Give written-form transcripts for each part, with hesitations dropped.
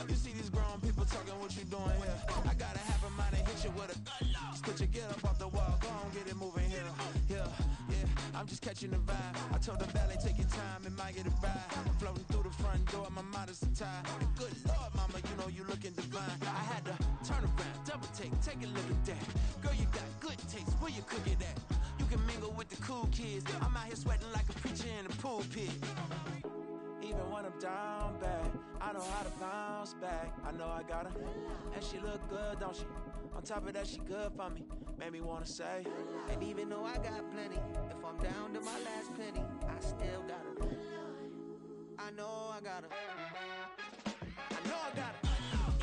You see these grown people talking, what you doing here? I gotta have a mind to hit you with a put your get up off the wall, go on, get it moving here. Yeah, I'm just catching the vibe. I told the ballet, take your time, it might get a ride. Floating through the front door, my mind is tied. Good Lord, mama, you know you looking divine. I had to turn around, double take a look at that. Girl, you got good taste, where you cook it at? You can mingle with the cool kids. I'm out here sweating like a preacher in a pulpit. Even when I'm down bad, I know how to bounce back. I know I got her, and she look good, don't she? On top of that, she good for me. Made me wanna say, and even though I got plenty, if I'm down to my last penny, I still got her. I know I got her. I know I got her.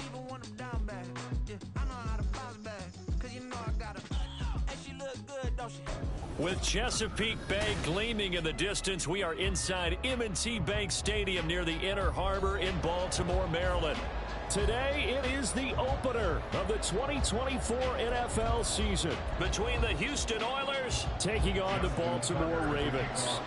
Even when I'm down bad, yeah, I know how to bounce back. Cause you know I got her. And she look good, don't she? With Chesapeake Bay gleaming in the distance, we are inside M&T Bank Stadium near the Inner Harbor in Baltimore, Maryland. Today, it is the opener of the 2024 NFL season between the Houston Oilers taking on the Baltimore Ravens.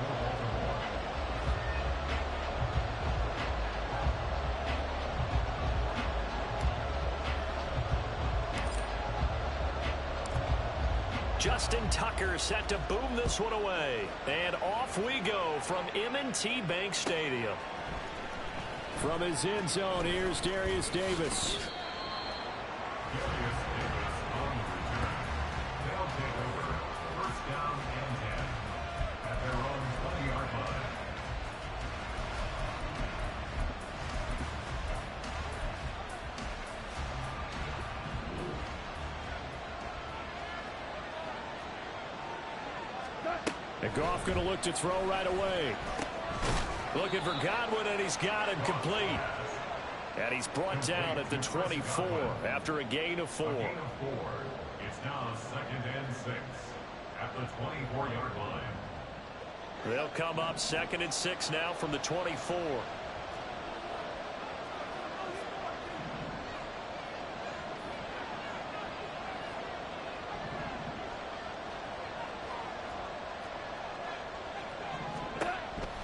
Justin Tucker set to boom this one away. And off we go from M&T Bank Stadium. From his end zone, here's Darius Davis. Darius Davis on the return. They'll take over first down and 10 at their own 20-yard line. And Goff going to look to throw right away. Looking for Godwin, and he's got him complete. And he's brought down at the 24 after a gain of 4. It's now 2nd and 6 at the 24-yard line. They'll come up 2nd and 6 now from the 24.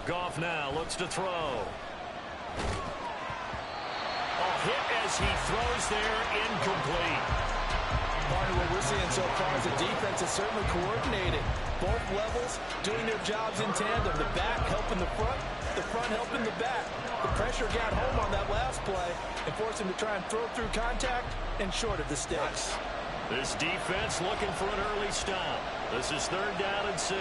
Goff now looks to throw. A hit as he throws there, incomplete. Partner, what we're seeing so far is the defense is certainly coordinated. Both levels doing their jobs in tandem. The back helping the front helping the back. The pressure got home on that last play and forced him to try and throw through contact and short of the sticks. This defense looking for an early stop. This is 3rd down and 6.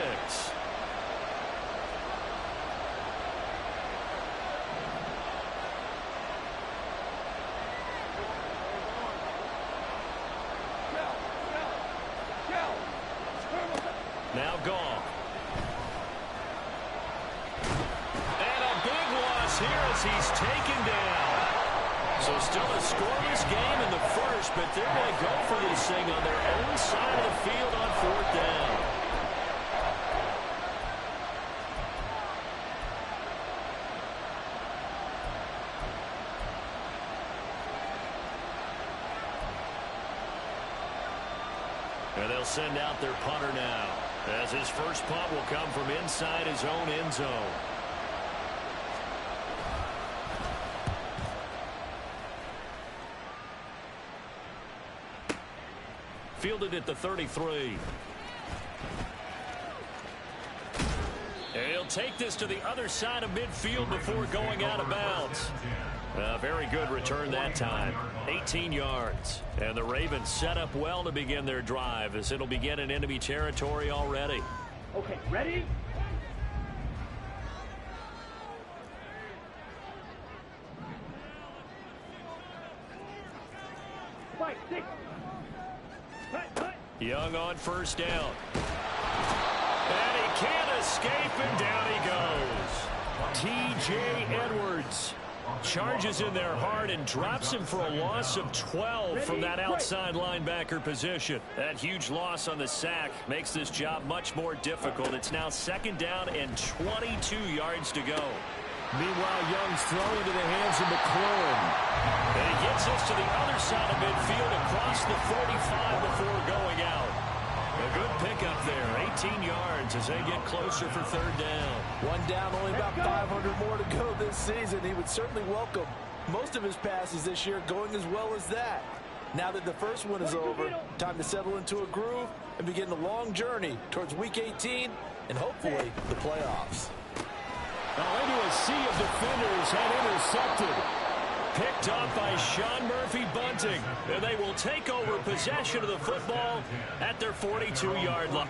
Now Goff. And a big loss here as he's taken down. So still a scoreless game in the first, but they're going to go for this thing on their own side of the field on 4th down. And they'll send out their punter now, as his first punt will come from inside his own end zone. Fielded at the 33. And he'll take this to the other side of midfield before going out of bounds. A very good return that time. 18 yards. And the Ravens set up well to begin their drive as it'll begin in enemy territory already. Okay, ready? Fight, 6. Young on first down. And he can't escape, and down he goes. T.J. Edwards charges in there hard and drops him for a loss of 12 from that outside linebacker position. That huge loss on the sack makes this job much more difficult. It's now 2nd down and 22 yards to go. Meanwhile, Young's throw into the hands of McLaurin. And he gets us to the other side of midfield across the 45 before going out. A good pickup there, 18 yards as they get closer for 3rd down. One down, only about 500 more to go this season. He would certainly welcome most of his passes this year going as well as that. Now that the first one is over, time to settle into a groove and begin the long journey towards Week 18 and hopefully the playoffs. Into a sea of defenders and intercepted. Picked up by Sean Murphy-Bunting. And they will take over possession of the football at their 42-yard line.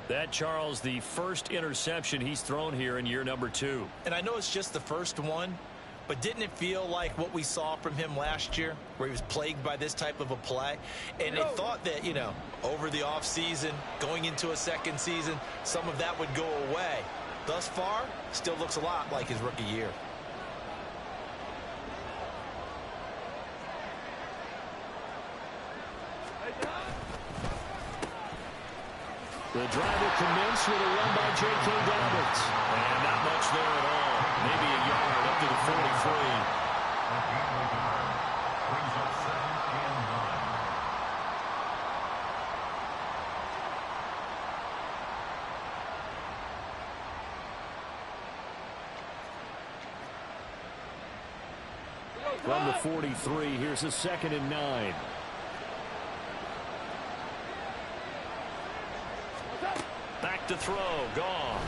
That, Charles, the first interception he's thrown here in year number 2. And I know it's just the first one, but didn't it feel like what we saw from him last year, where he was plagued by this type of a play? And it thought that, you know, over the offseason, going into a second season, some of that would go away. Thus far, still looks a lot like his rookie year. The drive will commence with a run by J.K. Dobbins. And not much there at all. Maybe a yard up to the 43. Brings up 2nd and 9. From the 43, here's a 2nd and 9. Back to throw. Goff.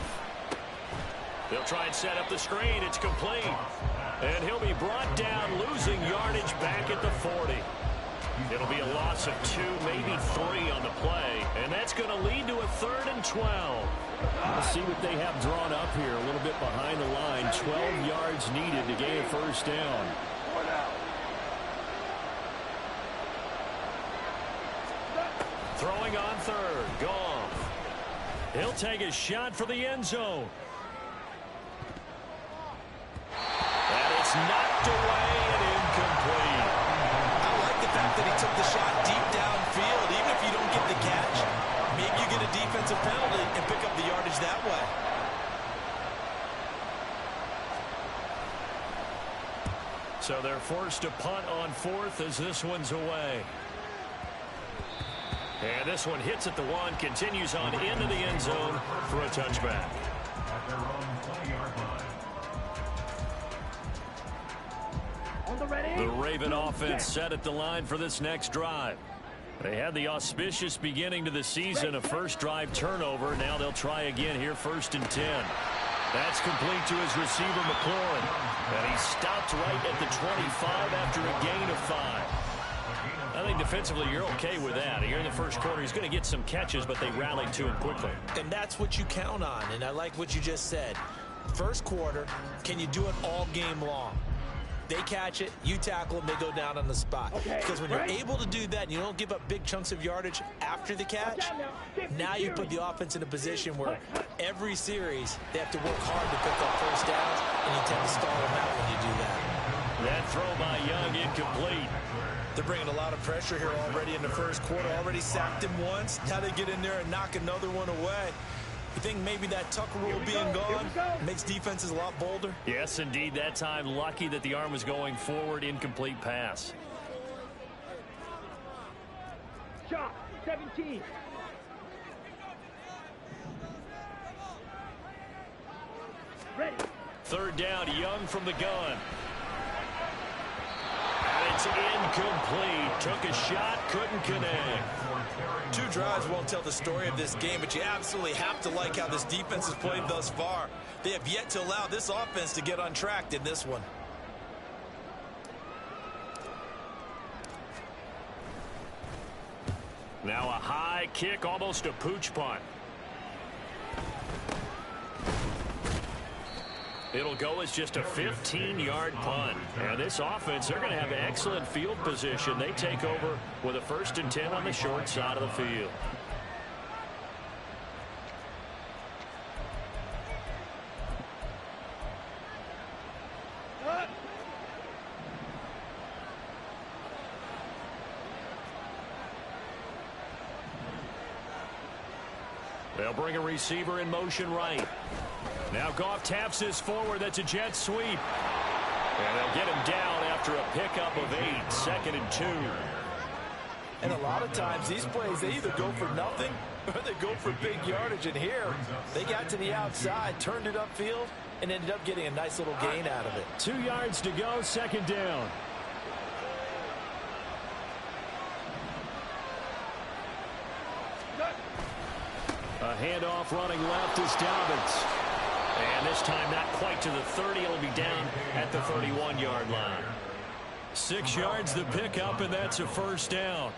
They'll try and set up the screen. It's complete. And he'll be brought down, losing yardage back at the 40. It'll be a loss of 2, maybe 3 on the play. And that's going to lead to a 3rd and 12. Let's see what they have drawn up here. A little bit behind the line. 12 yards needed to gain a first down. Throwing on 3rd. Goff. He'll take a shot for the end zone. And it's knocked away and incomplete. I like the fact that he took the shot deep downfield. Even if you don't get the catch, maybe you get a defensive penalty and pick up the yardage that way. So they're forced to punt on 4th as this one's away. And this one hits at the 1, continues on into the end zone for a touchback. At their own 20-yard line. The Raven offense set at the line for this next drive. They had the auspicious beginning to the season, a first drive turnover. Now they'll try again here, 1st and 10. That's complete to his receiver, McLaurin. And he stopped right at the 25 after a gain of 5. I think defensively you're okay with that. Here in the first quarter, he's going to get some catches, but they rallied to him quickly. And that's what you count on, and I like what you just said. First quarter, can you do it all game long? They catch it, you tackle them, they go down on the spot. Because when you're able to do that and you don't give up big chunks of yardage after the catch, now you put the offense in a position where every series they have to work hard to pick up first downs, and you tend to stall them out when you do that. That throw by Young incomplete. They're bringing a lot of pressure here already in the first quarter. Already sacked him once. Now they get in there and knock another one away. You think maybe that Tucker rule being gone makes defenses a lot bolder? Yes, indeed. That time, lucky that the arm was going forward. Incomplete pass. Shot, 17. Ready. 3rd down, Young from the gun. And it's incomplete. Took a shot, couldn't connect. 2 drives won't tell the story of this game, but you absolutely have to like how this defense has played thus far. They have yet to allow this offense to get on track in this one. Now a high kick, almost a pooch punt. It'll go as just a 15-yard punt. And this offense, they're going to have excellent field position. They take over with a 1st and 10 on the short side of the field. They'll bring a receiver in motion right. Now Goff taps this forward. That's a jet sweep. And they'll get him down after a pickup of 8. 2nd and 2. And a lot of times these plays, they either go for nothing or they go for big yardage. And here, they got to the outside, turned it upfield, and ended up getting a nice little gain out of it. 2 yards to go, 2nd down. A handoff running left is Dobbins. And this time not quite to the 30. It'll be down at the 31-yard line. 6 yards the pickup, and that's a 1st down.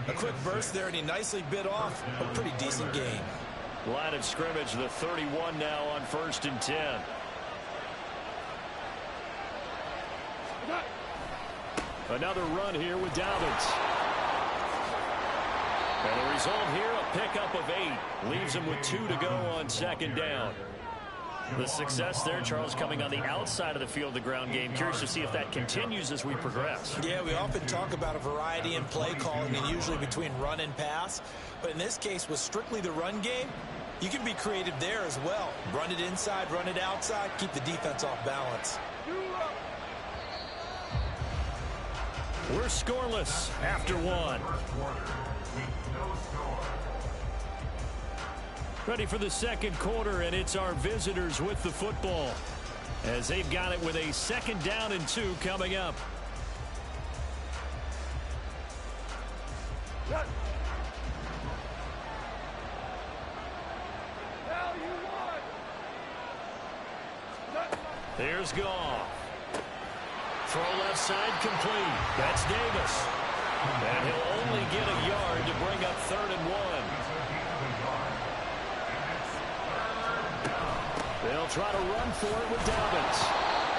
A quick burst there, and he nicely bit off a pretty decent gain. Line of scrimmage, the 31 now on 1st and 10. Another run here with Dobbins. And the result here, a pickup of 8. Leaves him with 2 to go on 2nd down. The success there, Charles, coming on the outside of the field, the ground game. Curious to see if that continues as we progress. Yeah, we often talk about a variety in play calling and usually between run and pass. But in this case, with strictly the run game, you can be creative there as well. Run it inside, run it outside, keep the defense off balance. We're scoreless after 1. Ready for the 2nd quarter, and it's our visitors with the football as they've got it with a 2nd down and 2 coming up. Here's Goff. Throw left side complete. That's Davis. And he'll only get a yard to bring up 3rd and 1. They'll try to run for it with Dobbins.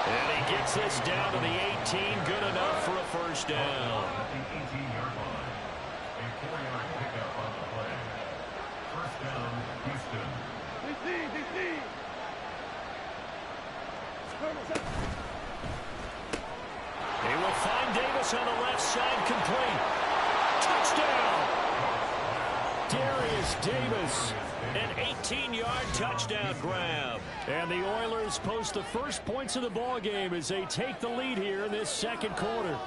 And he gets this down to the 18. Good enough for a 1st down. At the 18-yard line. A 4-yard pickup on the play. 1st down, Houston. DC. He will find Davis on the left side complete. Touchdown! Darius Davis. An 18-yard touchdown grab. And the Oilers post the first points of the ball game as they take the lead here in this 2nd quarter.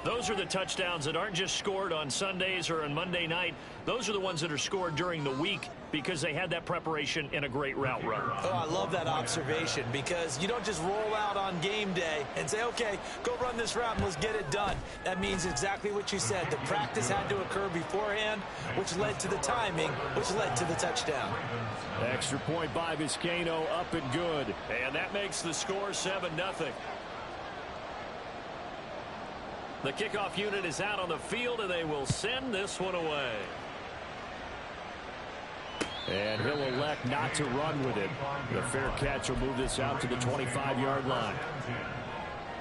Those are the touchdowns that aren't just scored on Sundays or on Monday night. Those are the ones that are scored during the week because they had that preparation in a great route run. Oh, I love that observation because you don't just roll out on game day and say, okay, go run this route and let's get it done. That means exactly what you said. The practice had to occur beforehand, which led to the timing, which led to the touchdown. Extra point by Vizcaino, up and good. And that makes the score 7-0. The kickoff unit is out on the field, and they will send this one away. And he'll elect not to run with it. The fair catch will move this out to the 25-yard line.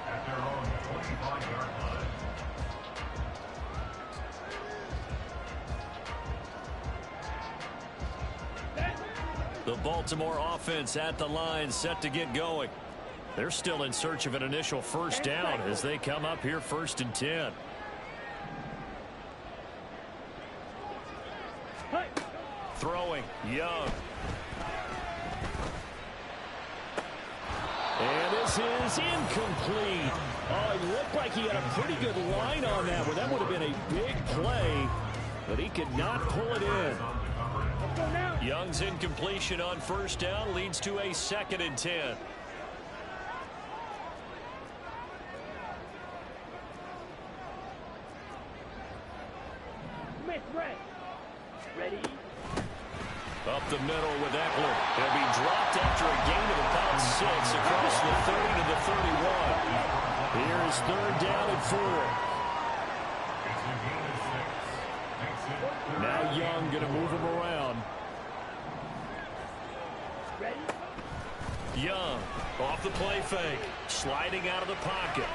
At their own 25-yard line. The Baltimore offense at the line, set to get going. They're still in search of an initial 1st down as they come up here 1st and 10. Throwing, Young. And this is incomplete. Oh, it looked like he had a pretty good line on that one. That would have been a big play, but he could not pull it in. Young's incompletion on 1st down leads to a 2nd and 10. Ready? Up the middle with Eckler. He'll be dropped after a gain of about 6 across the 30 to the 31. Here's 3rd down and 4. Now Young going to move him around. Ready? Young off the play fake. Sliding out of the pocket.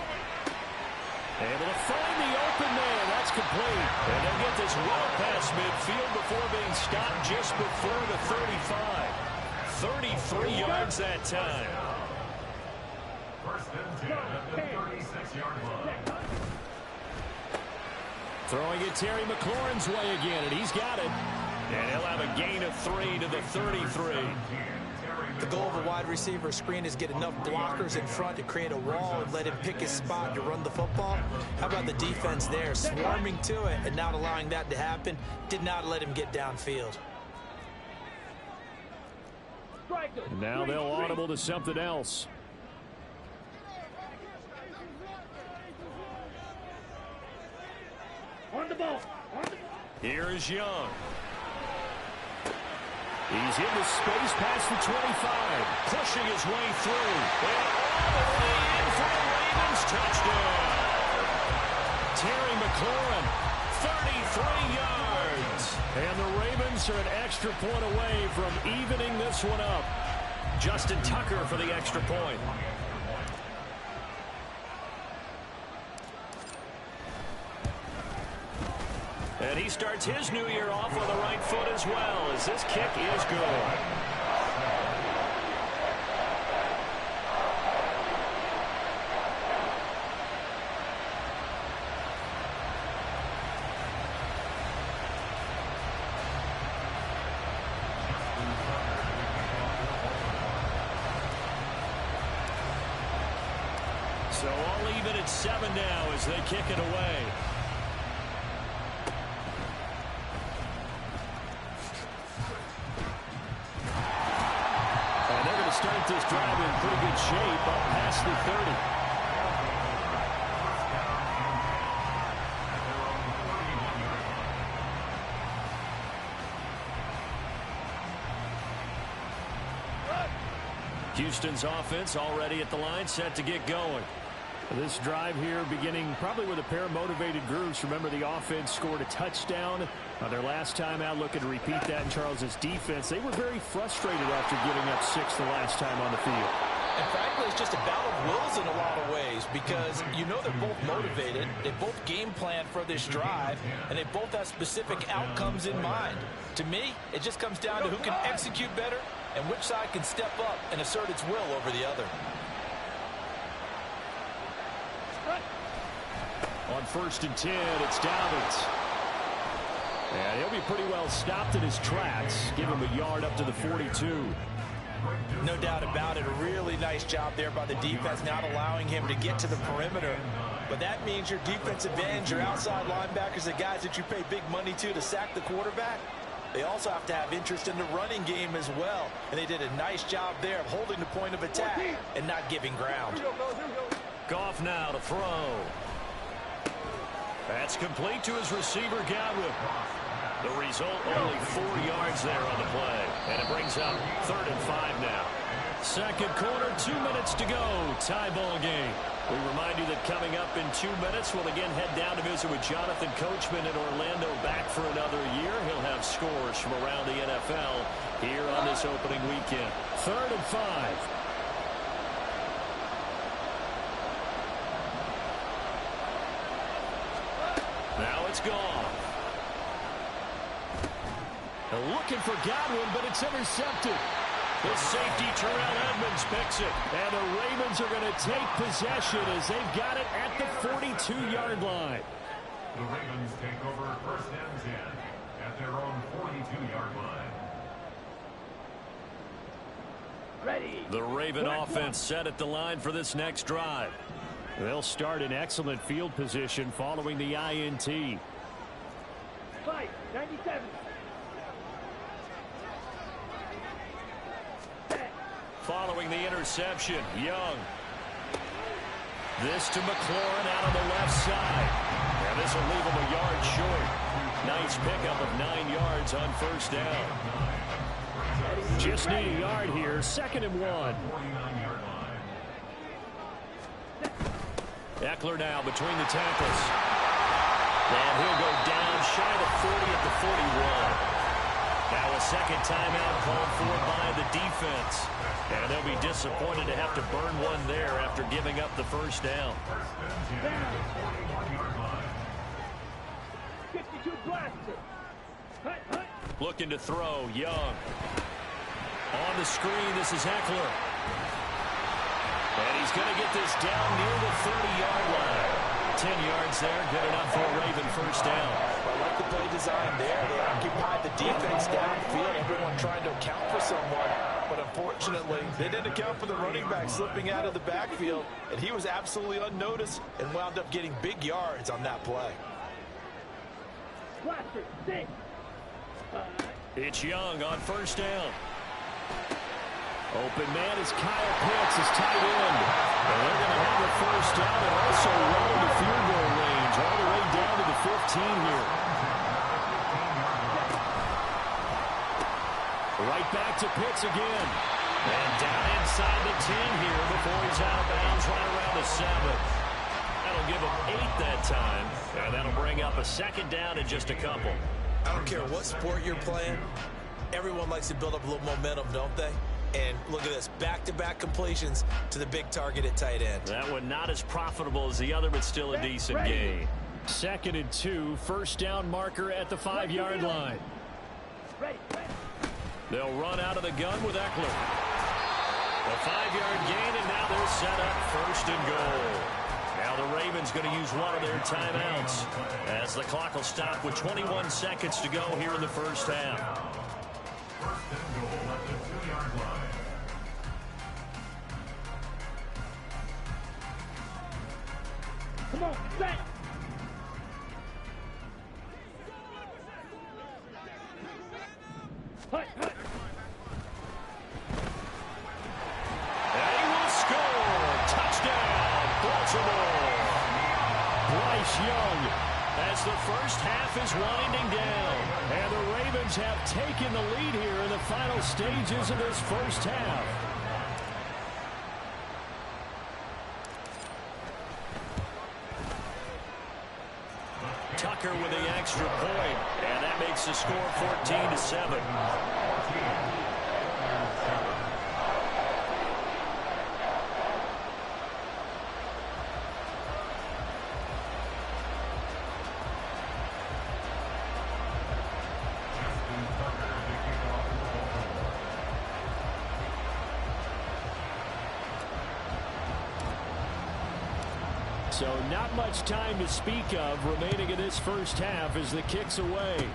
Able to find the open man. That's complete. And they'll get this well past midfield before being stopped just before the 35. 33 yards that time. First and 10 at the 36-yard line. Throwing it Terry McLaurin's way again, and he's got it. And he'll have a gain of 3 to the 33. The goal of a wide receiver screen is get enough blockers in front to create a wall and let him pick his spot to run the football. How about the defense there, swarming to it and not allowing that to happen? Did not let him get downfield. And now they'll audible to something else. On the ball. Here is Young. He's in the space past the 25. Pushing his way through. And all the way in for the Ravens touchdown. Terry McLaurin, 33 yards. And the Ravens are an extra point away from evening this one up. Justin Tucker for the extra point. And he starts his new year off on the right foot as well, as this kick is good. So all even at 7 now as they kick it away. Start this drive in pretty good shape up past the 30. Houston's offense already at the line, set to get going. This drive here beginning probably with a pair of motivated groups. Remember, the offense scored a touchdown their last time out. Looking to repeat that in Charles's defense. They were very frustrated after giving up 6 the last time on the field. And frankly, it's just a battle of wills in a lot of ways because you know they're both motivated. They both game plan for this drive, and they both have specific outcomes in mind. To me, it just comes down to who can execute better and which side can step up and assert its will over the other. On 1st and 10, it's Dobbins. And he'll be pretty well stopped in his tracks. Give him a yard up to the 42. No doubt about it. A really nice job there by the defense, not allowing him to get to the perimeter. But that means your defensive ends, your outside linebackers, the guys that you pay big money to sack the quarterback, they also have to have interest in the running game as well. And they did a nice job there of holding the point of attack and not giving ground. Goff now to throw. That's complete to his receiver, Godwin. The result, only 4 yards there on the play. And it brings up 3rd and 5 now. Second quarter, 2 minutes to go. Tie ball game. We remind you that coming up in 2 minutes, we'll again head down to visit with Jonathan Coachman in Orlando, back for another year. He'll have scores from around the NFL here on this opening weekend. 3rd and 5. Now it's gone. They're looking for Godwin, but it's intercepted. The safety, Terrell Edmonds, picks it. And the Ravens are going to take possession as they've got it at the 42-yard line. The Ravens take over 1st and 10 at their own 42-yard line. Ready. The Raven offense set at the line for this next drive. They'll start in excellent field position following the INT. 5-97. Following the interception, Young. This to McLaurin out on the left side. And this will leave him a yard short. Nice pickup of 9 yards on 1st down. Just need a yard here. 2nd and 1. 49-yard line. Eckler now between the tackles. And he'll go down shy of 40 at the 41. Now a second timeout called for by the defense. And they'll be disappointed to have to burn one there after giving up the first down. 52 blaster. Looking to throw, Young. On the screen, this is Eckler. And he's going to get this down near the 30-yard line. 10 yards there, good enough for a Raven first down. I like the play design there. They occupied the defense downfield, everyone trying to account for someone. But unfortunately, they didn't account for the running back slipping out of the backfield, and he was absolutely unnoticed and wound up getting big yards on that play. Blaster, 6. It's Young on first down. Open man is Kyle Pitts, his tight end. And they're going to have a first down and also run into field goal range all the way down to the 15 here. Right back to Pitts again. And down inside the 10 here before he's out of bounds right around the 7. That'll give him 8 that time. And that'll bring up a second down in just a couple. I don't care what sport you're playing. Everyone likes to build up a little momentum, don't they? And look at this, back-to-back completions to the big target at tight end. That one not as profitable as the other, but still a decent gain. 2nd and 2, first down marker at the 5-yard line. They'll run out of the gun with Eckler. A 5-yard gain, and now they're set up 1st and goal. Now the Ravens going to use one of their timeouts as the clock will stop with 21 seconds to go here in the first half. 1st and goal at the 2-yard line. Come on, set. Hut, hut. And he will score. Touchdown, Baltimore. Bryce Young as the first half is winding down. And the Ravens have taken the lead here in the final stages of this first half. Tucker with the extra point, and that makes the score 14-7. So not much time to speak of remaining in this first half as the kick's away.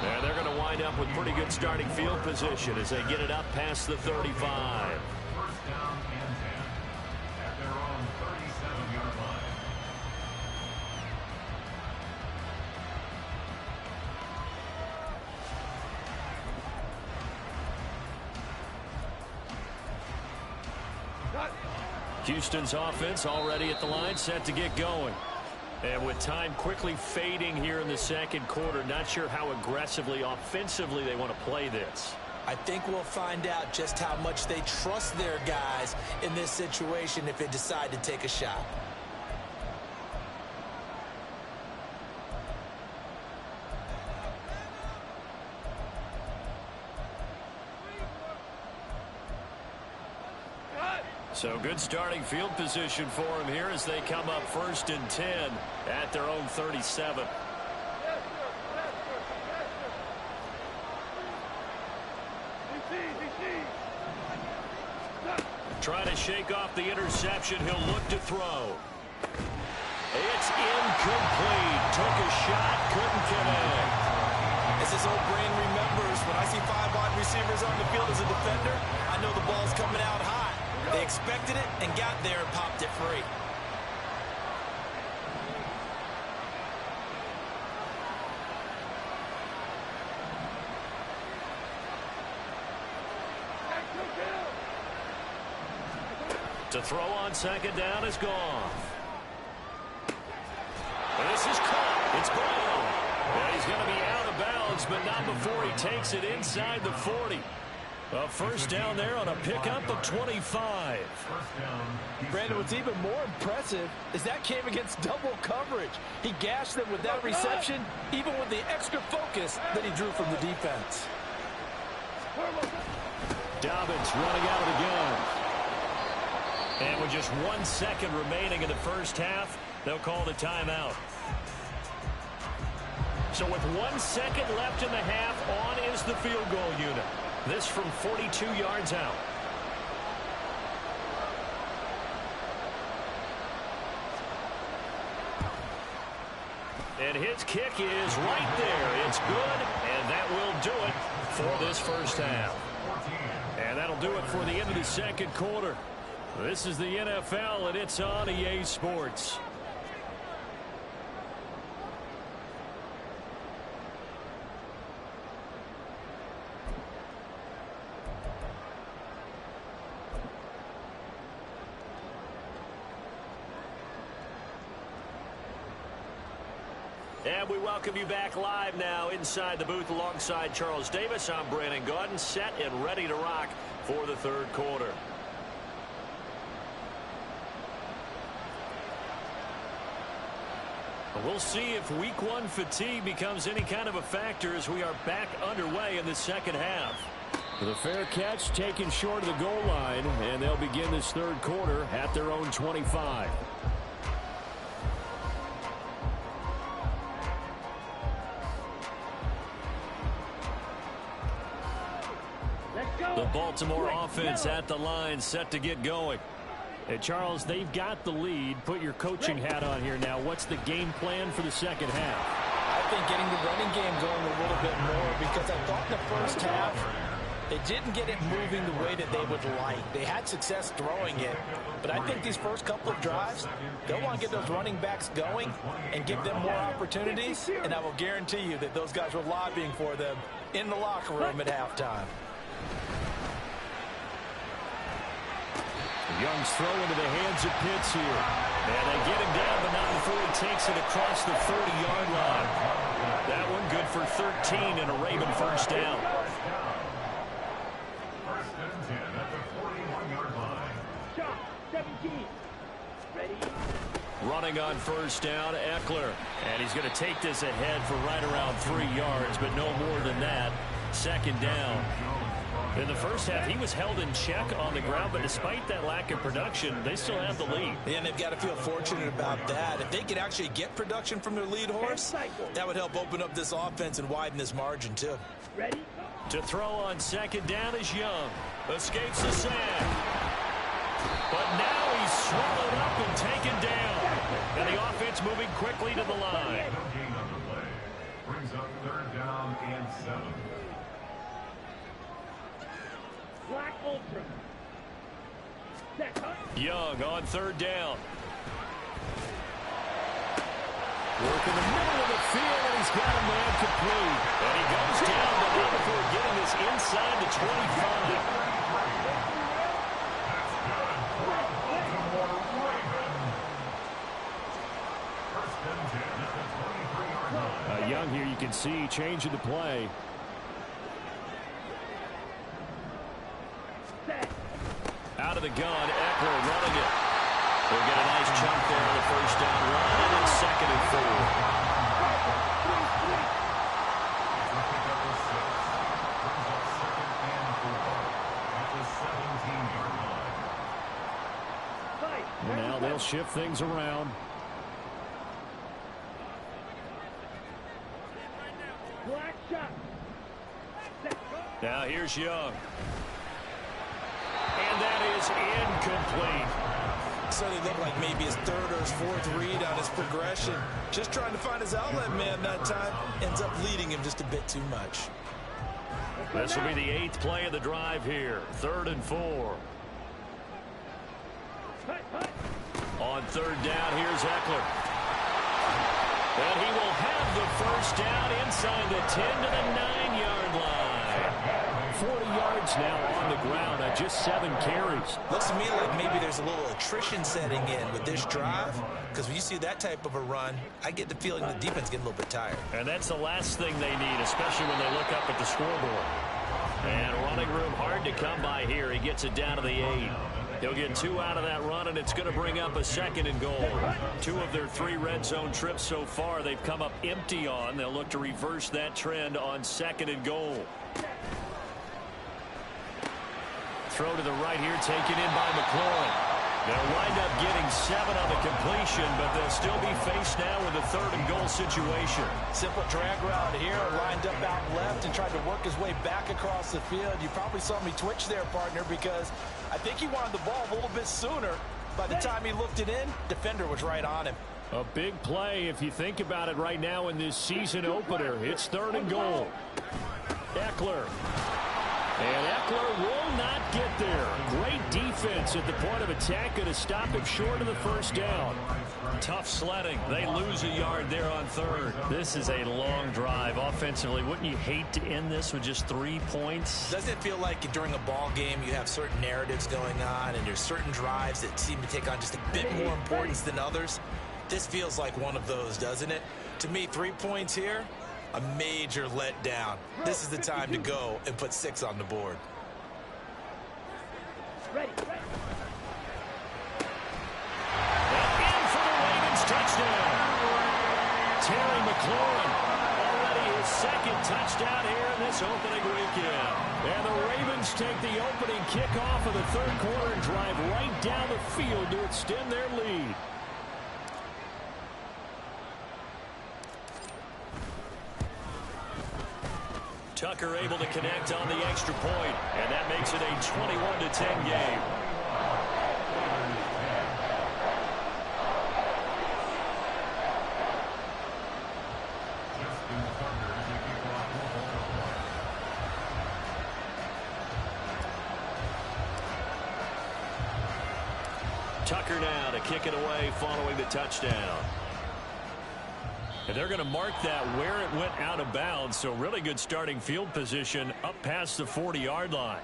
And they're going to wind up with pretty good starting field position as they get it up past the 35. 1st down and 10 at their own 37-yard line. Houston's offense already at the line, set to get going. And with time quickly fading here in the second quarter, not sure how aggressively, offensively they want to play this. I think we'll find out just how much they trust their guys in this situation if they decide to take a shot. So good starting field position for them here as they come up 1st and 10 at their own 37. Trying to shake off the interception. He'll look to throw. It's incomplete. Took a shot, couldn't connect. As his old brain remembers, when I see 5 wide receivers on the field as a defender, I know the ball's coming out high. They expected it and got there and popped it free. To throw on second down is gone. This is caught. It's Brown. And he's going to be out of bounds, but not before he takes it inside the 40. A first down there on a pickup of 25. First down. Brandon, what's even more impressive is that came against double coverage. He gashed them with that reception, even with the extra focus that he drew from the defense. Dobbins running out of the gun. And with just 1 second remaining in the first half, they'll call the timeout. So with 1 second left in the half, on is the field goal unit. This from 42 yards out. And his kick is right there. It's good, and that will do it for this first half. And that'll do it for the end of the second quarter. This is the NFL, and it's on EA Sports. And we welcome you back live now inside the booth alongside Charles Davis. I'm Brandon Gaudin, set and ready to rock for the third quarter. We'll see if week one fatigue becomes any kind of a factor as we are back underway in the second half. The fair catch taken short of the goal line, and they'll begin this third quarter at their own 25. The Baltimore offense at the line, set to get going. Hey, Charles, they've got the lead. Put your coaching hat on here now. What's the game plan for the second half? I think getting the running game going a little bit more, because I thought in the first half they didn't get it moving the way that they would like. They had success throwing it, but I think these first couple of drives, they'll want to get those running backs going and give them more opportunities, and I will guarantee you that those guys were lobbying for them in the locker room at halftime. Young's throw into the hands of Pitts here. And they get him down, but not before he takes it across the 30-yard line. That one good for 13 and a Raven first down. First and 10 at the 41-yard line. Shot, 17. Ready? Running on first down, Eckler. And he's going to take this ahead for right around 3 yards, but no more than that. Second down. In the first half, he was held in check on the ground, but despite that lack of production, they still have the lead. And they've got to feel fortunate about that. If they could actually get production from their lead horse, that would help open up this offense and widen this margin, too. Ready? To throw on second down is Young. Escapes the sack. But now he's swallowed up and taken down. And the offense moving quickly to the line. No gain on the play. Brings up third down and 7. Black Ultra. Set, huh? Young on third down. Work in the middle of the field, and he's got a man complete. And he goes down, but not before getting this inside the 25. Young here, you can see changing the play. Out of the gun, Eckler running it. They'll get a nice chunk there on the first down run, and it's second and 4. Now they'll shift things around. Black shot. Now here's Young. And that is incomplete. Certainly looked like maybe his third or his fourth read on his progression. Just trying to find his outlet man that time. Ends up leading him just a bit too much. This will be the 8th play of the drive here. 3rd and 4. On third down, here's Eckler. And he will have the first down inside the 10 to the 9-yard line. 40 yards now on the ground at just 7 carries. Looks to me like maybe there's a little attrition setting in with this drive, because when you see that type of a run, I get the feeling the defense getting a little bit tired. And that's the last thing they need, especially when they look up at the scoreboard. And running room hard to come by here. He gets it down to the 8. He'll get 2 out of that run, and it's going to bring up a 2nd and goal. 2 of their 3 red zone trips so far they've come up empty on. They'll look to reverse that trend on 2nd and goal. Throw to the right here, taken in by McLaurin. They'll wind up getting 7 on the completion, but they'll still be faced now with a 3rd and goal situation. Simple drag route here, lined up out left and tried to work his way back across the field. You probably saw me twitch there, partner, because I think he wanted the ball a little bit sooner. By the time he looked it in, defender was right on him. A big play if you think about it right now in this season opener. It's 3rd and goal. Eckler. And Eckler will not get there. Great defense at the point of attack, going to stop him short of the 1st down. Tough sledding. They lose a yard there on 3rd. This is a long drive offensively. Wouldn't you hate to end this with just 3 points? Doesn't it feel like during a ball game you have certain narratives going on and there's certain drives that seem to take on just a bit more importance than others? This feels like one of those, doesn't it? To me, 3 points here, a major letdown. This is the time to go and put 6 on the board. Ready. In for the Ravens touchdown. Terry McLaurin, already his 2nd touchdown here in this opening weekend. And the Ravens take the opening kickoff of the 3rd quarter and drive right down the field to extend their lead. Tucker able to connect on the extra point, and that makes it a 21-10 game. Tucker now to kick it away following the touchdown. And they're going to mark that where it went out of bounds, so really good starting field position up past the 40-yard line.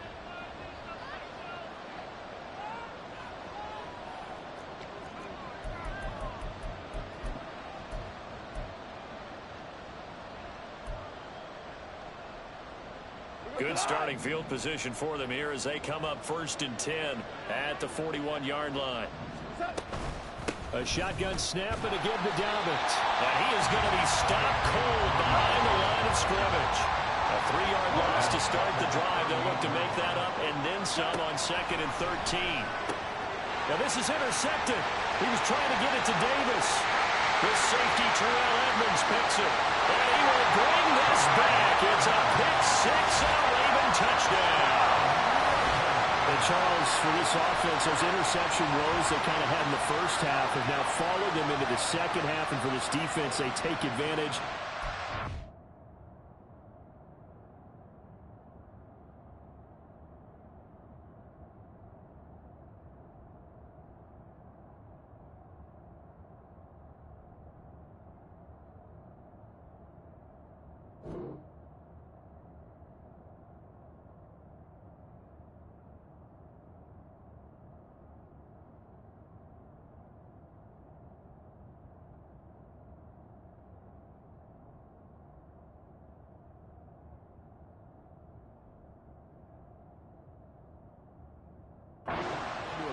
Good starting field position for them here as they come up 1st and 10 at the 41-yard line. A shotgun snap and again to Dobbins. And he is going to be stopped cold behind the line of scrimmage. A 3-yard loss to start the drive. They'll look to make that up and then some on 2nd and 13. Now this is intercepted. He was trying to get it to Davis. This safety, Terrell Edmonds, picks it. And he will bring this back. It's a pick 6 and a Raven touchdown. And Charles, for this offense, those interception woes they kind of had in the 1st half have now followed them into the 2nd half, and for this defense, they take advantage.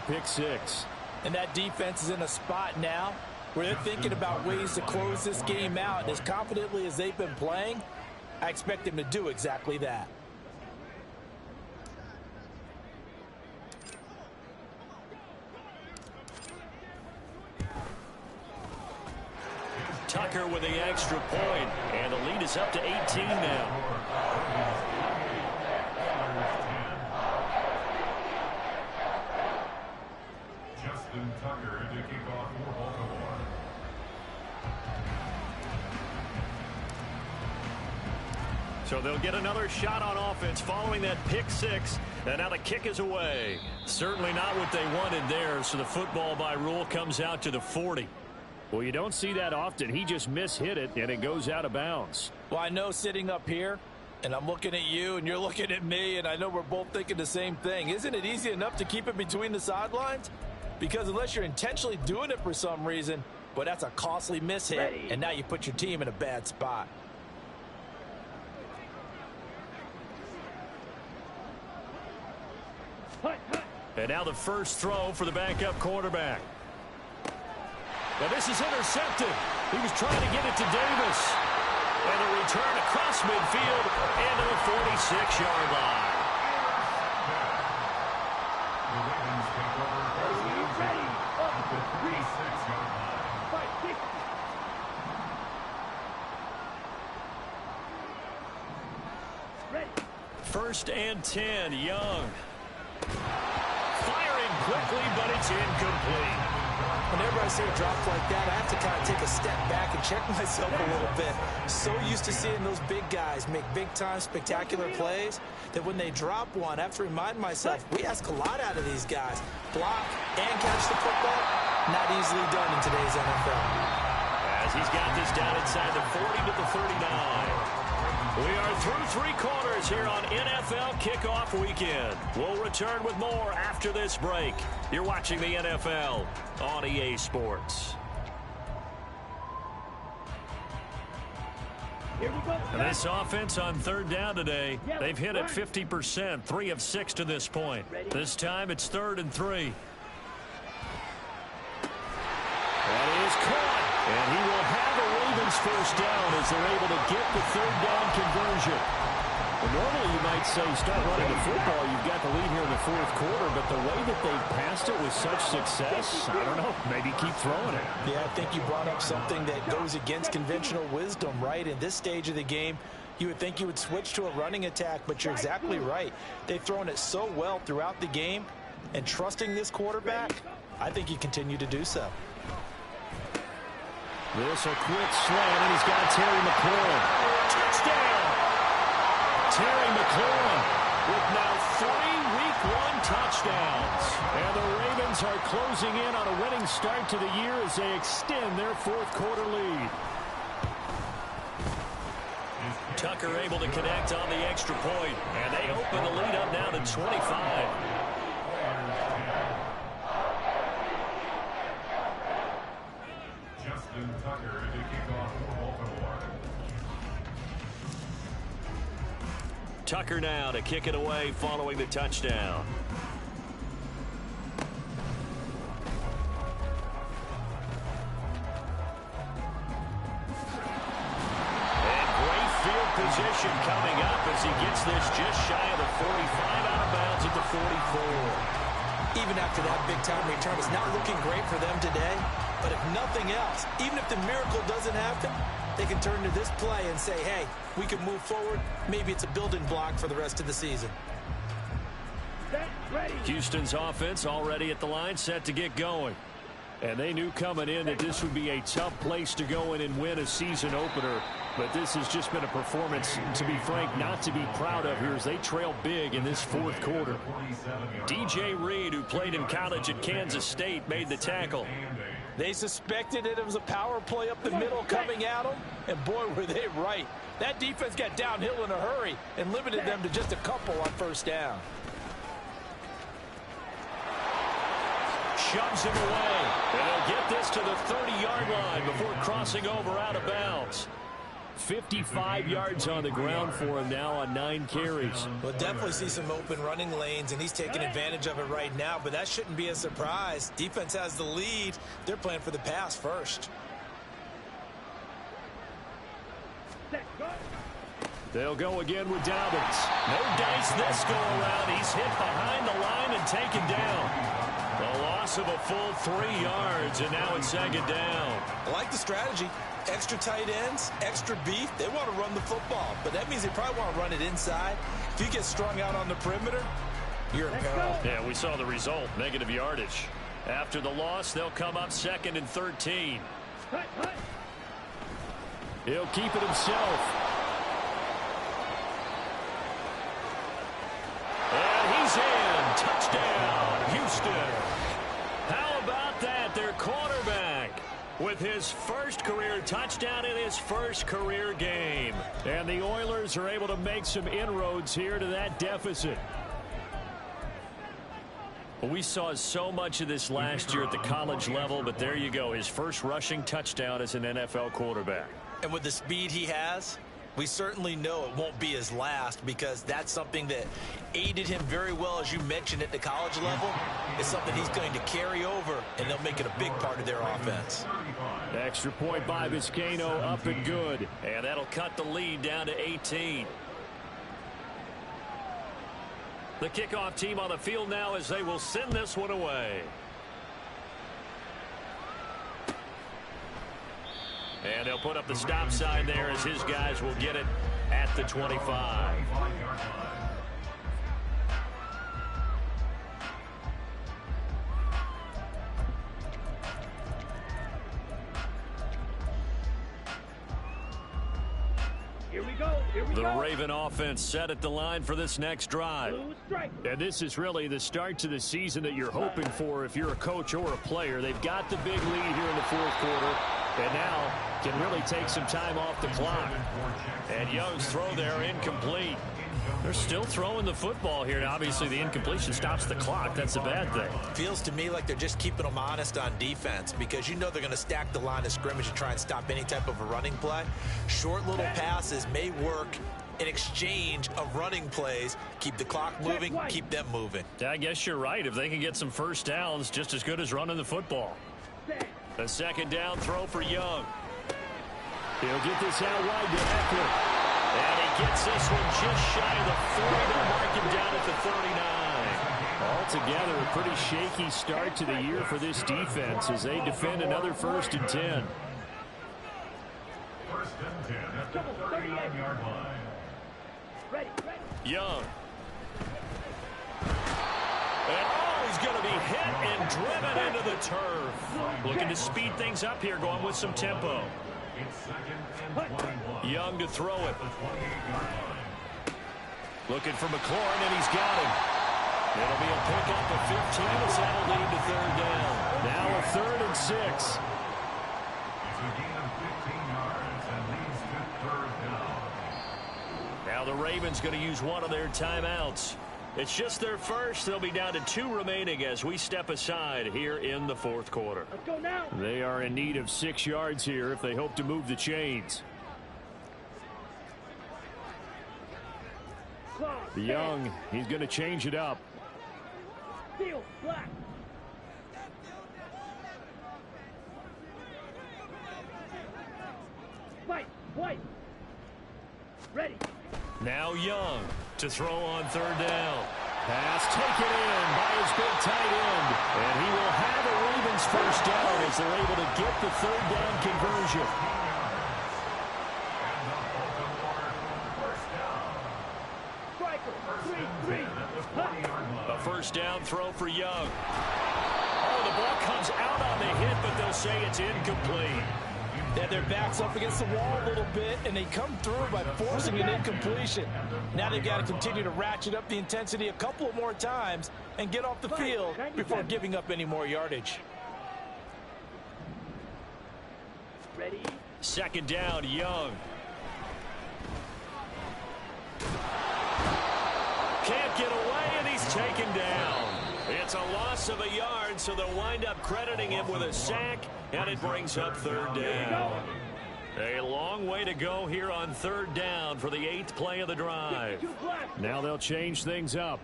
Pick 6. And that defense is in a spot now where they're thinking about ways to close this game out. And as confidently as they've been playing, I expect them to do exactly that. Tucker with the extra point, and the lead is up to 18 now. Tucker to kick off for Baltimore. So they'll get another shot on offense following that pick 6, and now the kick is away. Certainly not what they wanted there, so the football by rule comes out to the 40. Well, you don't see that often. He just mishit it, and it goes out of bounds. Well, I know sitting up here, and I'm looking at you, and you're looking at me, and I know we're both thinking the same thing. Isn't it easy enough to keep it between the sidelines? Because unless you're intentionally doing it for some reason, but that's a costly mishit, and now you put your team in a bad spot. And now the first throw for the backup quarterback. Now this is intercepted. He was trying to get it to Davis. And a return across midfield into the 46-yard line. The Ravens take over first down at the 36-yard line. First and 10, Young. Firing quickly, but it's incomplete. Whenever I see a drop like that, I have to kind of take a step back and check myself a little bit. So used to seeing those big guys make big-time, spectacular plays that when they drop one, I have to remind myself, we ask a lot out of these guys. Block and catch the football, not easily done in today's NFL. As he's got this down inside the 40 to the 39. We are through 3 quarters here on NFL Kickoff Weekend. We'll return with more after this break. You're watching the NFL on EA Sports. Here we go. And this offense on third down today, they've hit it 50%, 3 of 6 to this point. This time it's 3rd and 3. That is caught. And he will have a Ravens first down as they're able to get the 3rd down conversion. Well, normally you might say start running the football. You've got the lead here in the 4th quarter, but the way that they passed it with such success, I don't know, maybe keep throwing it. Yeah, I think you brought up something that goes against conventional wisdom, right? In this stage of the game, you would think you would switch to a running attack, but you're exactly right. They've thrown it so well throughout the game, and trusting this quarterback, I think you continue to do so. This a quick slant, and he's got Terry McLaurin. Touchdown! Terry McLaurin with now 3 Week 1 touchdowns. And the Ravens are closing in on a winning start to the year as they extend their 4th quarter lead. Tucker able to connect on the extra point, and they open the lead up now to 25. Tucker to kick off for Baltimore. Tucker now to kick it away following the touchdown. And great field position coming up as he gets this just shy of the 45, out of bounds at the 44. Even after that big-time return, it's not looking great for them today. But if nothing else, even if the miracle doesn't happen, they can turn to this play and say, hey, we can move forward. Maybe it's a building block for the rest of the season. Houston's offense already at the line, set to get going. And they knew coming in that this would be a tough place to go in and win a season opener. But this has just been a performance, to be frank, not to be proud of here as they trail big in this 4th quarter. DJ Reed, who played in college at Kansas State, made the tackle. They suspected it was a power play up the middle coming at them, and boy, were they right. That defense got downhill in a hurry and limited them to just a couple on first down. Shoves him away, and they'll get this to the 30-yard line before crossing over out of bounds. 55 yards on the ground for him now on 9 carries. We'll definitely see some open running lanes, and he's taking advantage of it right now, but that shouldn't be a surprise. Defense has the lead. They're playing for the pass first. They'll go again with Dobbins. No dice this go around. He's hit behind the line and taken down. A loss of a full 3 yards, and now it's 2nd down. I like the strategy. Extra tight ends, extra beef. They want to run the football, but that means they probably want to run it inside. If you get strung out on the perimeter, you're in peril. Yeah, we saw the result, negative yardage. After the loss, they'll come up 2nd and 13. He'll keep it himself. And he's in. Touchdown, Houston. How about that? Their quarterback with his first career touchdown in his first career game. And the Oilers are able to make some inroads here to that deficit. Well, we saw so much of this last year at the college level, but there you go. His first rushing touchdown as an NFL quarterback. And with the speed he has, We certainly know it won't be his last because that's something that aided him very well, as you mentioned, at the college level. It's something he's going to carry over, and they'll make it a big part of their offense. Extra point by Vizcaino, up and good. And that'll cut the lead down to 18. The kickoff team on the field now as they will send this one away. And they'll put up the stop sign there as his guys will get it at the 25. Here we go. Here we The go. Raven offense set at the line for this next drive. Blue strike. And this is really the start to the season that you're hoping for if you're a coach or a player. They've got the big lead here in the fourth quarter, and now can really take some time off the clock. And Young's throw there incomplete. They're still throwing the football here. Now, obviously, the incompletion stops the clock. That's a bad thing. Feels to me like they're just keeping them honest on defense because you know they're going to stack the line of scrimmage and try and stop any type of a running play. Short little passes may work in exchange of running plays. Keep the clock moving, keep them moving. I guess you're right. If they can get some first downs, just as good as running the football. The second down throw for Young. He'll get this out wide to Eckler. And he gets this one just shy of the 40. They'll mark him down at the 39. Altogether, a pretty shaky start to the year for this defense as they defend another 1st and 10. 1st and 10 at the 39-yard line. Ready. Young. And he's going to be hit and driven into the turf. Looking to speed things up here, going with some tempo. It's 2nd and 21. Young to throw it. The 28-yard line. Looking for McLaurin, and he's got him. It'll be a pickup of 15 as that'll lead to 3rd down. Now a 3rd and 6. It's a gain of 15 yards and leads to 3rd down. Now the Ravens going to use one of their timeouts. It's just their first. They'll be down to 2 remaining as we step aside here in the 4th quarter. Let's go now. They are in need of 6 yards here if they hope to move the chains. Young, he's going to change it up. Steel, black. White. Ready. Now Young to throw on 3rd down. Pass taken in by his big tight end. And he will have a Ravens 1st down as they're able to get the 3rd down conversion. A 1st down throw for Young. Oh, the ball comes out on the hit, but they'll say it's incomplete. They had their backs up against the wall a little bit, and they come through by forcing an incompletion. Now they've got to continue to ratchet up the intensity a couple of more times and get off the field before giving up any more yardage. Ready. 2nd down, Young. Can't get away, and he's taken down. It's a loss of a yard, so they'll wind up crediting him with a sack, and it brings up 3rd down. A long way to go here on 3rd down for the 8th play of the drive. Now they'll change things up.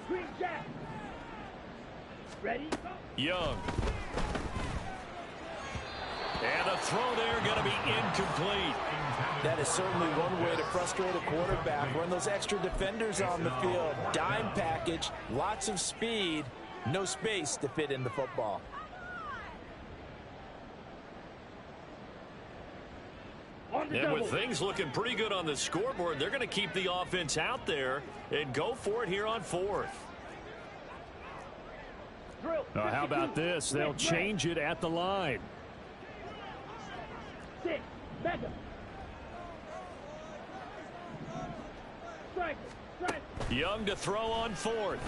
Green jack. Ready. Young. And a throw there going to be incomplete. That is certainly one way to frustrate a quarterback. Run those extra defenders on the field. Dime package, lots of speed, no space to fit in the football. And with things looking pretty good on the scoreboard, they're going to keep the offense out there and go for it here on 4th. How about this? They'll change it at the line. 6. Mega. Strike. Young to throw on 4th.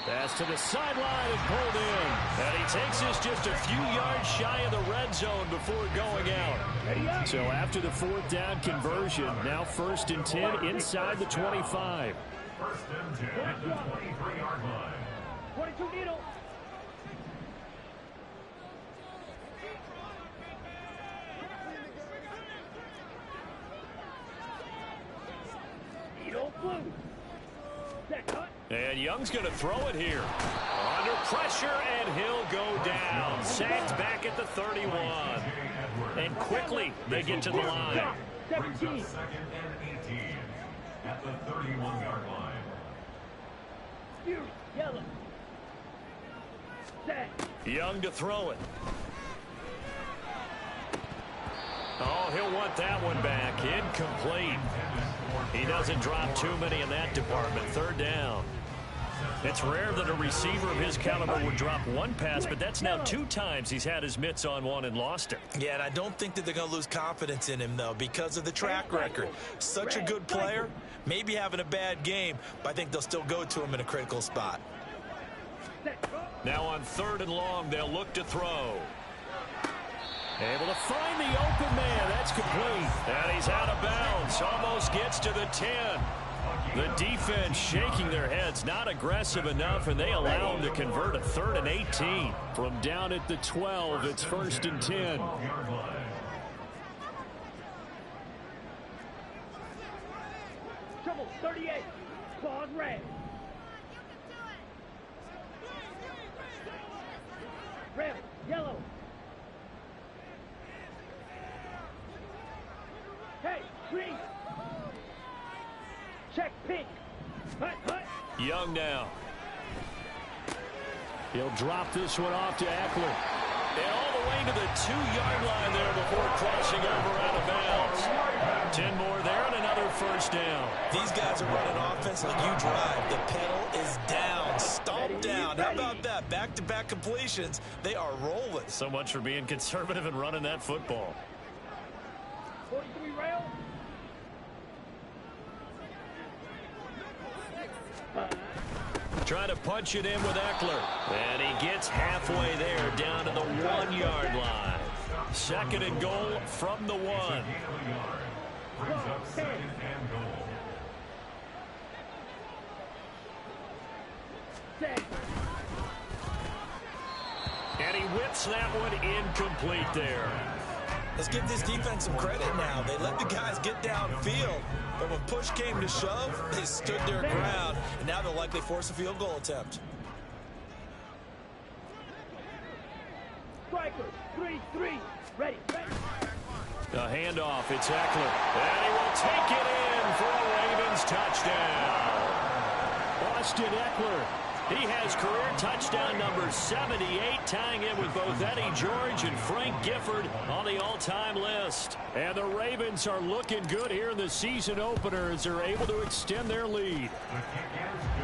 Pass to the sideline and pulled in. And he takes this just a few yards shy of the red zone before going out. So after the 4th down conversion, now 1st and 10 inside the 25. 1st and 10 at the 23-yard line. 22 needle. And Young's going to throw it here. Under pressure, and he'll go down. Sacked back at the 31. And quickly, they get to the line. 17. Second and 18 at the 31-yard line. Fury, yellow. Set. Young to throw it. Oh, he'll want that one back. Incomplete. He doesn't drop too many in that department. Third down. It's rare that a receiver of his caliber would drop one pass, but that's now 2 times he's had his mitts on one and lost it. Yeah, and I don't think that they're going to lose confidence in him, though, because of the track record. Such a good player, maybe having a bad game, but I think they'll still go to him in a critical spot. Now on 3rd and long, they'll look to throw. Able to find the open man. That's complete. And he's out of bounds. Almost gets to the 10. The defense shaking their heads, not aggressive enough, and they allow him to convert a 3rd and 18. From down at the 12, it's 1st and 10. Trouble 38. Claws red. Red, yellow. Hey, green. Check pink. Hut, hut. Young now. He'll drop this one off to Eckler. And all the way to the 2-yard line there before crossing over out of bounds. 10 more there and another 1st down. These guys are running offense like you drive. The pedal is down, stomped down. How about that? Back-to-back completions. They are rolling. So much for being conservative and running that football. 43 rail. Trying to punch it in with Eckler. And he gets halfway there down to the 1-yard line. 2nd and goal from the 1. Brings up 2nd and goal. Set. And he whips that one incomplete there. Let's give this defense some credit now. They let the guys get downfield, but when push came to shove, they stood their ground, and now they'll likely force a field goal attempt. Strikers, 3-3. Ready, ready. The handoff, it's Eckler. And he will take it in for a Ravens touchdown. Austin Eckler. He has career touchdown number 78, tying it with both Eddie George and Frank Gifford on the all-time list. And the Ravens are looking good here in the season opener as they're able to extend their lead.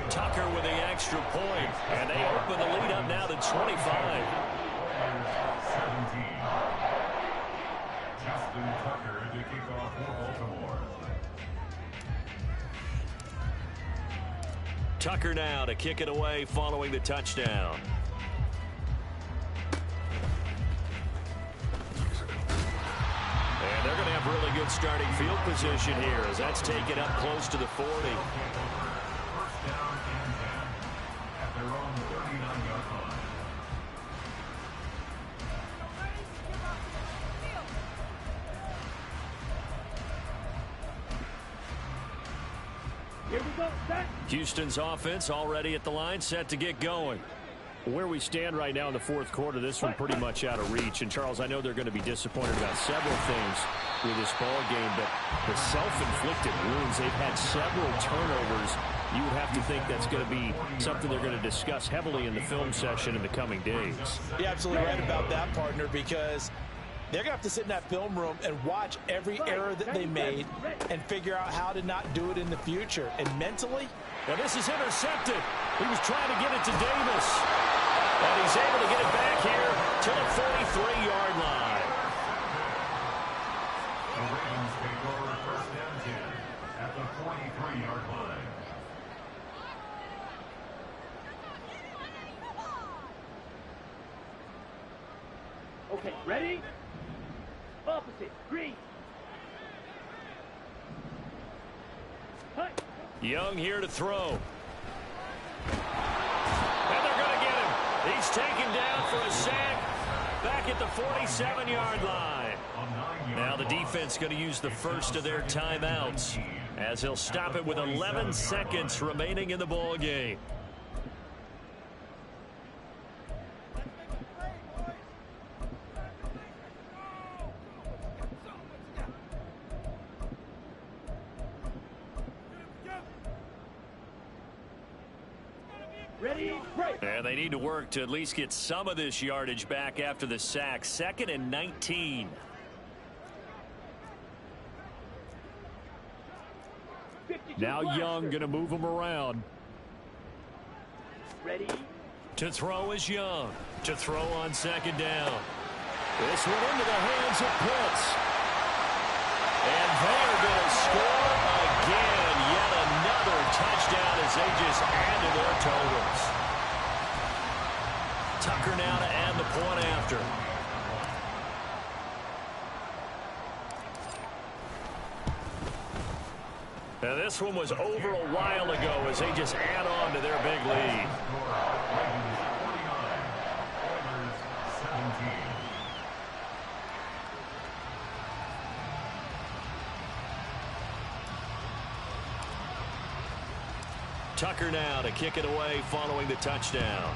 Tucker with the extra point, and they open the lead up now to 25. 17. Justin Tucker to kick off for Baltimore. Tucker now to kick it away following the touchdown. And they're going to have really good starting field position here as that's taken up close to the 40. First down and 10 at their own 39-yard line. Here we go, set. Houston's offense already at the line, set to get going. Where we stand right now in the 4th quarter, this one pretty much out of reach. And, Charles, I know they're going to be disappointed about several things with this ball game, but the self-inflicted wounds, they've had several turnovers. You would have to think that's going to be something they're going to discuss heavily in the film session in the coming days. You're absolutely right about that, partner, because they're going to have to sit in that film room and watch every error that they made and figure out how to not do it in the future. And mentally, now this is intercepted. He was trying to get it to Davis. And he's able to get it back here to the 43-yard line. The Ravens take over first down 10 at the 43-yard line. Okay, ready? Opposite, green. Hut. Young here to throw. And they're going to get him. He's taken down for a sack back at the 47-yard line. A 9-yard Now the defense going to use the first of their timeouts as he'll stop it with 11 seconds remaining in the ball game. Ready, break. And they need to work to at least get some of this yardage back after the sack. 2nd and 19. Now Young going to move him around. Ready. To throw is Young. To throw on 2nd down. This one into the hands of Pitts. And they're going to score again. Yet another touchdown as they just add to their totals. Tucker now to add the point after. Now this one was over a while ago as they just add on to their big lead. Tucker now to kick it away following the touchdown.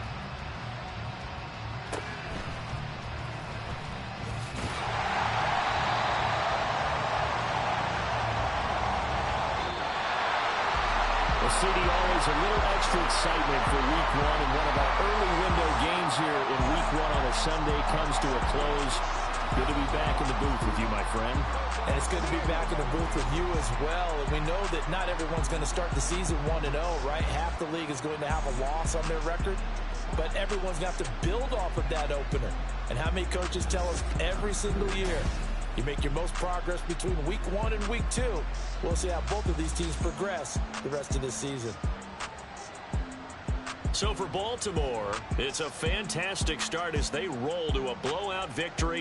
Well, CD, always a little extra excitement for Week 1, and one of our early window games here in Week 1 on a Sunday comes to a close. Good to be back in the booth with you, my friend. And it's good to be back in the booth with you as well. And we know that not everyone's going to start the season 1-0, right? Half the league is going to have a loss on their record. But everyone's going to have to build off of that opener. And how many coaches tell us every single year, you make your most progress between Week 1 and Week 2. We'll see how both of these teams progress the rest of this season. So for Baltimore, it's a fantastic start as they roll to a blowout victory